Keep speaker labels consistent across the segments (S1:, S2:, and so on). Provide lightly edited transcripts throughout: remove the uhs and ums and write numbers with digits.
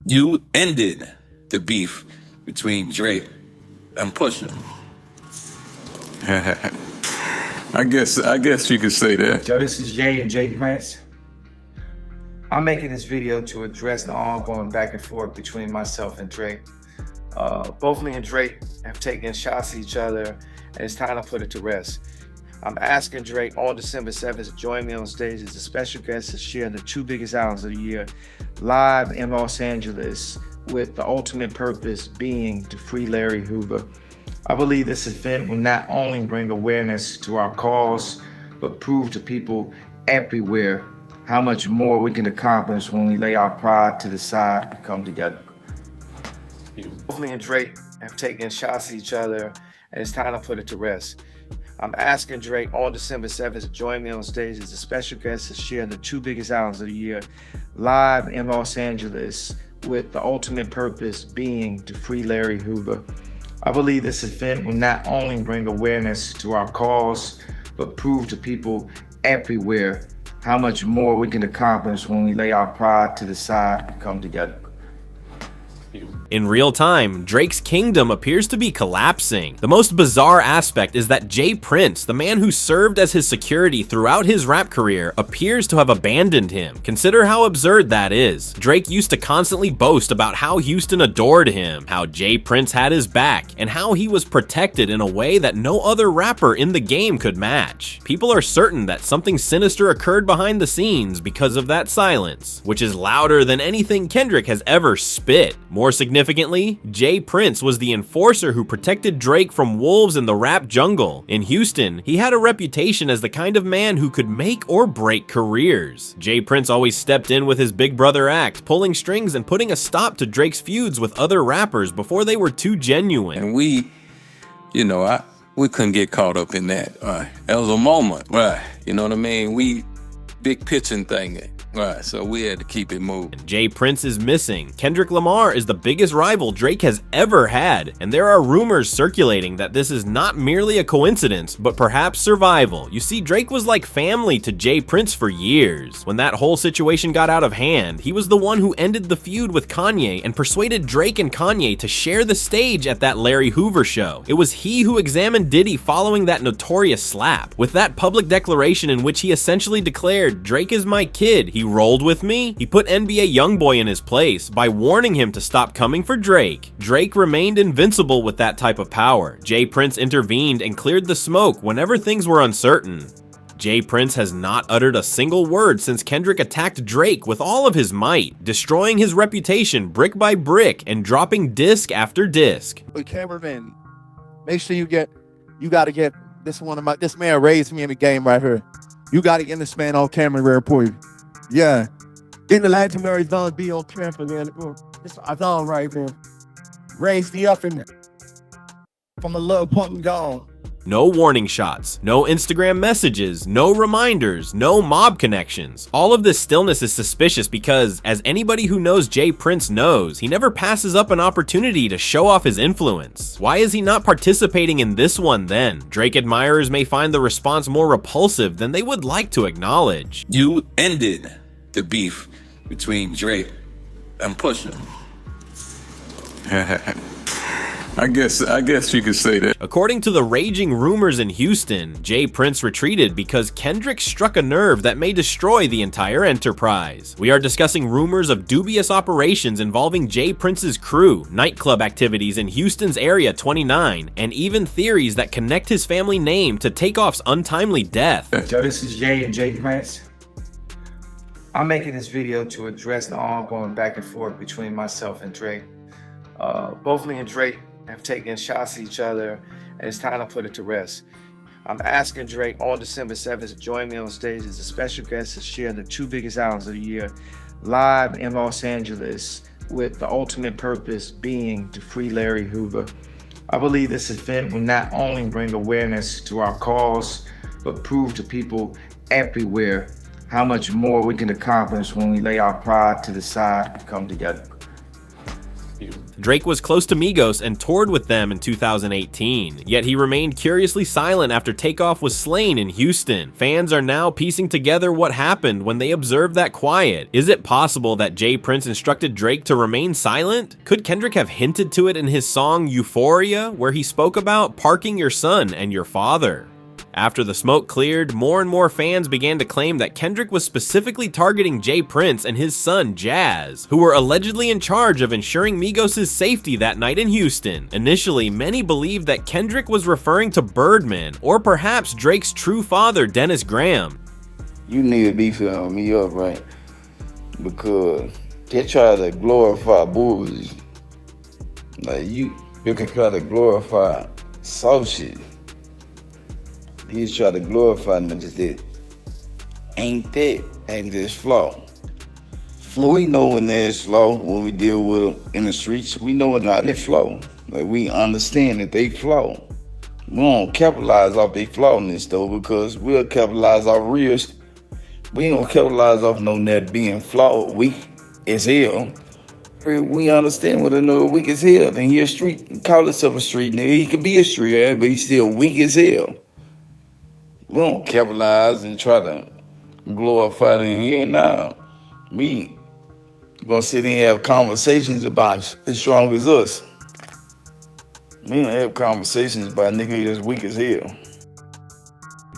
S1: You ended the beef between Drake and Pusha.
S2: I guess you could say that.
S3: Yo, this is Jay and Jay Prince. I'm making this video to address the ongoing back and forth between myself and Drake. Both me and Drake have taken shots at each other, and it's time to put it to rest. I'm asking Drake on December 7th to join me on stage as a special guest to share the two biggest albums of the year, live in Los Angeles, with the ultimate purpose being to free Larry Hoover. I believe this event will not only bring awareness to our cause, but prove to people everywhere how much more we can accomplish when we lay our pride to the side and come together. Both me and Drake have taken shots at each other, and it's time to put it to rest. I'm asking Drake on December 7th to join me on stage as a special guest to share the two biggest albums of the year, live in Los Angeles, with the ultimate purpose being to free Larry Hoover. I believe this event will not only bring awareness to our cause, but prove to people everywhere how much more we can accomplish when we lay our pride to the side and come together.
S4: In real time, Drake's kingdom appears to be collapsing. The most bizarre aspect is that J. Prince, the man who served as his security throughout his rap career, appears to have abandoned him. Consider how absurd that is. Drake used to constantly boast about how Houston adored him, how J. Prince had his back, and how he was protected in a way that no other rapper in the game could match. People are certain that something sinister occurred behind the scenes because of that silence, which is louder than anything Kendrick has ever spit. More significantly, J. Prince was the enforcer who protected Drake from wolves in the rap jungle. In Houston, he had a reputation as the kind of man who could make or break careers. J. Prince always stepped in with his big brother act, pulling strings and putting a stop to Drake's feuds with other rappers before they were too genuine.
S2: And we couldn't get caught up in that. That was a moment, right? You know what I mean? We big pitching thing. Right, so we had to keep it moving.
S4: J. Prince is missing. Kendrick Lamar is the biggest rival Drake has ever had, and there are rumors circulating that this is not merely a coincidence, but perhaps survival. You see, Drake was like family to J. Prince for years. When that whole situation got out of hand, he was the one who ended the feud with Kanye and persuaded Drake and Kanye to share the stage at that Larry Hoover show. It was he who examined Diddy following that notorious slap. With that public declaration in which he essentially declared, "Drake is my kid, he rolled with me," he put NBA YoungBoy in his place by warning him to stop coming for Drake. Drake remained invincible with that type of power. J. Prince intervened and cleared the smoke whenever things were uncertain. J. Prince has not uttered a single word since Kendrick attacked Drake with all of his might, destroying his reputation brick by brick and dropping disc after disc.
S5: But cameraman, make sure you gotta get this man raised me in the game right here. You gotta get this man on camera report. Yeah. In the legendary Don B on camera, man. It's all right, man. Raised me up in from a little point gone.
S4: No warning shots, no Instagram messages, no reminders, no mob connections. All of this stillness is suspicious because, as anybody who knows J. Prince knows, he never passes up an opportunity to show off his influence. Why is he not participating in this one then? Drake admirers may find the response more repulsive than they would like to acknowledge.
S1: You ended the beef between Drake and Pusha.
S2: I guess you could say that.
S4: According to the raging rumors in Houston, J. Prince retreated because Kendrick struck a nerve that may destroy the entire enterprise. We are discussing rumors of dubious operations involving J. Prince's crew, nightclub activities in Houston's Area 29, and even theories that connect his family name to Takeoff's untimely death.
S3: Yo, this is Jay and Jay Prince. I'm making this video to address the ongoing back and forth between myself and Drake. Both me and Drake have taken shots at each other, and it's time to put it to rest. I'm asking Drake on December 7th to join me on stage as a special guest to share the two biggest albums of the year, live in Los Angeles, with the ultimate purpose being to free Larry Hoover. I believe this event will not only bring awareness to our cause, but prove to people everywhere how much more we can accomplish when we lay our pride to the side and come together.
S4: Drake was close to Migos and toured with them in 2018, yet he remained curiously silent after Takeoff was slain in Houston. Fans are now piecing together what happened when they observed that quiet. Is it possible that Jay Prince instructed Drake to remain silent? Could Kendrick have hinted to it in his song Euphoria, where he spoke about parking your son and your father? After the smoke cleared, more and more fans began to claim that Kendrick was specifically targeting Jay Prince and his son Jazz, who were allegedly in charge of ensuring Migos' safety that night in Houston. Initially, many believed that Kendrick was referring to Birdman, or perhaps Drake's true father, Dennis Graham.
S6: You need to be filling me up, right? Because they try to glorify bullies. Like you can try to glorify soft shit. He's trying to glorify niggas that ain't this flaw. We know when there's flaw, when we deal with them in the streets, we know not their flaw. Like we understand that they flaw. We don't capitalize off their flawness though, because we'll capitalize off real. We ain't gonna capitalize off no net being flawed, weak as hell. We understand what another weak as hell. Then he a street, call himself a street nigga. He could be a street, but he's still weak as hell. We don't capitalize and try to glorify them here now. We gonna sit here and have conversations about as strong as us. We don't have conversations about niggas that's weak as hell.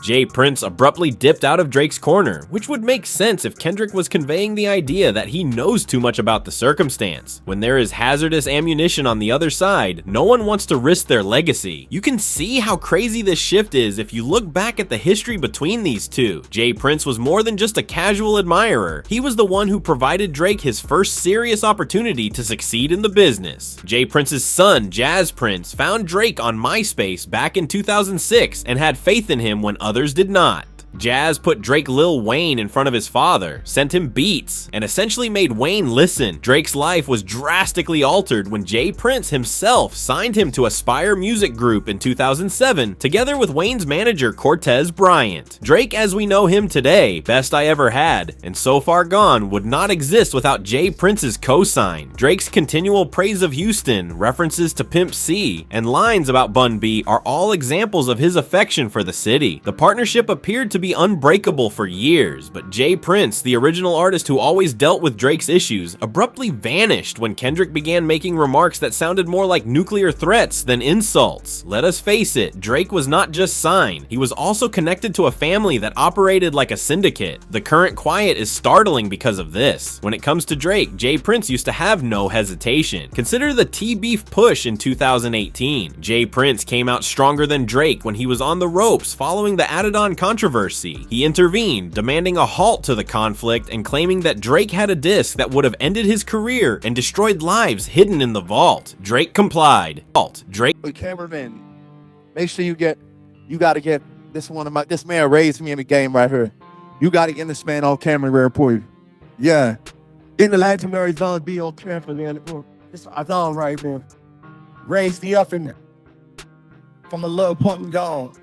S4: Jay Prince abruptly dipped out of Drake's corner, which would make sense if Kendrick was conveying the idea that he knows too much about the circumstance. When there is hazardous ammunition on the other side, no one wants to risk their legacy. You can see how crazy this shift is if you look back at the history between these two. Jay Prince was more than just a casual admirer. He was the one who provided Drake his first serious opportunity to succeed in the business. Jay Prince's son, Jazz Prince, found Drake on MySpace back in 2006 and had faith in him when others did not. Jazz put Drake Lil Wayne in front of his father, sent him beats, and essentially made Wayne listen. Drake's life was drastically altered when Jay Prince himself signed him to Aspire Music Group in 2007, together with Wayne's manager Cortez Bryant. Drake as we know him today, Best I Ever Had, and So Far Gone would not exist without Jay Prince's cosign. Drake's continual praise of Houston, references to Pimp C, and lines about Bun B are all examples of his affection for the city. The partnership appeared to be unbreakable for years, but Jay Prince, the original artist who always dealt with Drake's issues, abruptly vanished when Kendrick began making remarks that sounded more like nuclear threats than insults. Let us face it, Drake was not just signed, he was also connected to a family that operated like a syndicate. The current quiet is startling because of this. When it comes to Drake, Jay Prince used to have no hesitation. Consider the T-Beef push in 2018. Jay Prince came out stronger than Drake when he was on the ropes following the Adidon controversy. He intervened, demanding a halt to the conflict and claiming that Drake had a disc that would have ended his career and destroyed lives hidden in the vault. Drake complied.
S5: But cameraman, make sure you gotta get this man raised me in the game right here. You gotta get this man on camera very important. Yeah. In the legendary Don be on camera, man. It's a Don right, man. Raised me up in there. From a little point and gone.